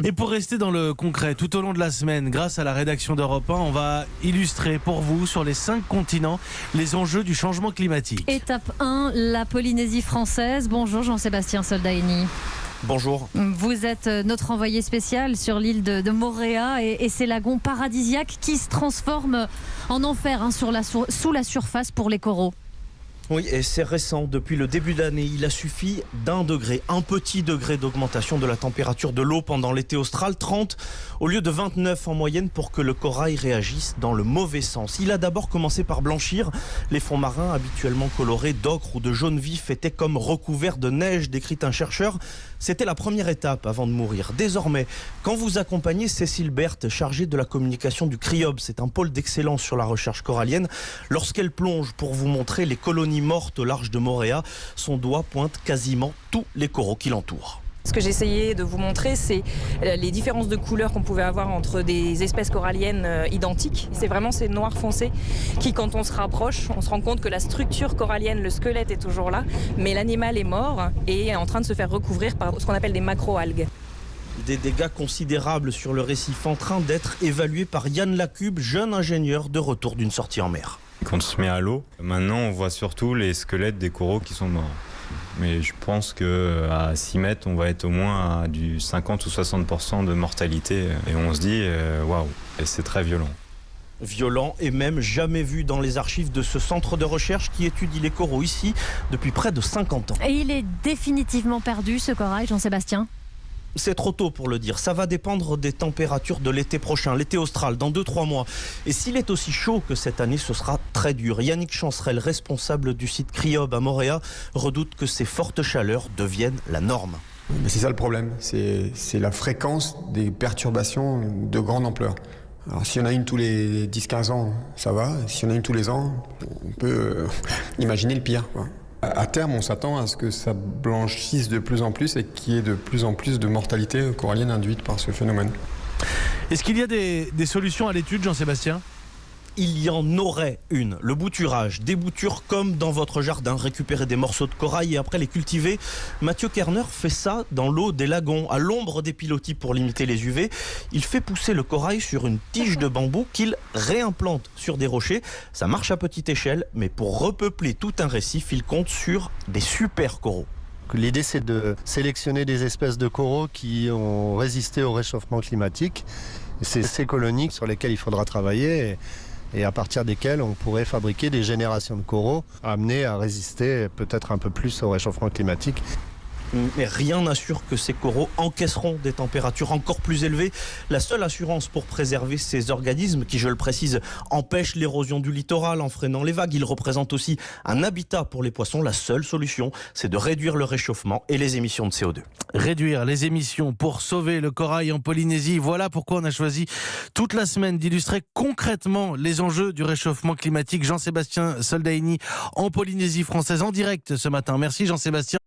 Et pour rester dans le concret, tout au long de la semaine, grâce à la rédaction d'Europe 1, on va illustrer pour vous, sur les 5 continents, les enjeux du changement climatique. Étape 1, la Polynésie française. Bonjour Jean-Sébastien Soldaini. Bonjour. Vous êtes notre envoyé spécial sur l'île de Moorea et ces lagons paradisiaques qui se transforment en enfer sous la surface pour les coraux. Oui, et c'est récent. Depuis le début de l'année, il a suffi d'un degré, un petit degré d'augmentation de la température de l'eau pendant l'été austral, 30 au lieu de 29 en moyenne, pour que le corail réagisse dans le mauvais sens. Il a d'abord commencé par blanchir. Les fonds marins, habituellement colorés d'ocre ou de jaune vif, étaient comme recouverts de neige, décrit un chercheur. C'était la première étape avant de mourir. Désormais, quand vous accompagnez Cécile Berthe, chargée de la communication du CRIOB, c'est un pôle d'excellence sur la recherche corallienne, lorsqu'elle plonge pour vous montrer les colonies mortes au large de Moorea, son doigt pointe quasiment tous les coraux qui l'entourent. Ce que j'essayais de vous montrer, c'est les différences de couleurs qu'on pouvait avoir entre des espèces coralliennes identiques. C'est vraiment ces noirs foncés qui, quand on se rapproche, on se rend compte que la structure corallienne, le squelette est toujours là, mais l'animal est mort et est en train de se faire recouvrir par ce qu'on appelle des macro-algues. Des dégâts considérables sur le récif en train d'être évalués par Yann Lacube, jeune ingénieur de retour d'une sortie en mer. Quand on se met à l'eau, maintenant on voit surtout les squelettes des coraux qui sont morts. Mais je pense qu'à 6 mètres, on va être au moins à du 50 ou 60% de mortalité. Et on se dit, waouh, et c'est très violent. Violent et même jamais vu dans les archives de ce centre de recherche qui étudie les coraux ici depuis près de 50 ans. Et il est définitivement perdu, ce corail, Jean-Sébastien ? C'est trop tôt pour le dire. Ça va dépendre des températures de l'été prochain, l'été austral, dans 2-3 mois. Et s'il est aussi chaud que cette année, ce sera très dur. Yannick Chancerelle, responsable du site CRIOB à Moorea, redoute que ces fortes chaleurs deviennent la norme. Mais c'est ça le problème, c'est la fréquence des perturbations de grande ampleur. Alors s'il y en a une tous les 10-15 ans, ça va. S'il y en a une tous les ans, on peut imaginer le pire, quoi. À terme, on s'attend à ce que ça blanchisse de plus en plus et qu'il y ait de plus en plus de mortalité corallienne induite par ce phénomène. Est-ce qu'il y a des solutions à l'étude, Jean-Sébastien ? Il y en aurait une. Le bouturage. Des boutures comme dans votre jardin. Récupérer des morceaux de corail et après les cultiver. Mathieu Kerner fait ça dans l'eau des lagons, à l'ombre des pilotis pour limiter les UV. Il fait pousser le corail sur une tige de bambou qu'il réimplante sur des rochers. Ça marche à petite échelle, mais pour repeupler tout un récif, il compte sur des super coraux. L'idée, c'est de sélectionner des espèces de coraux qui ont résisté au réchauffement climatique. C'est ces colonies sur lesquelles il faudra travailler et à partir desquelles on pourrait fabriquer des générations de coraux amenés à résister peut-être un peu plus au réchauffement climatique. Mais rien n'assure que ces coraux encaisseront des températures encore plus élevées. La seule assurance pour préserver ces organismes, qui, je le précise, empêchent l'érosion du littoral en freinant les vagues, ils représentent aussi un habitat pour les poissons. La seule solution, c'est de réduire le réchauffement et les émissions de CO2. Réduire les émissions pour sauver le corail en Polynésie. Voilà pourquoi on a choisi toute la semaine d'illustrer concrètement les enjeux du réchauffement climatique. Jean-Sébastien Soldaini en Polynésie française en direct ce matin. Merci Jean-Sébastien.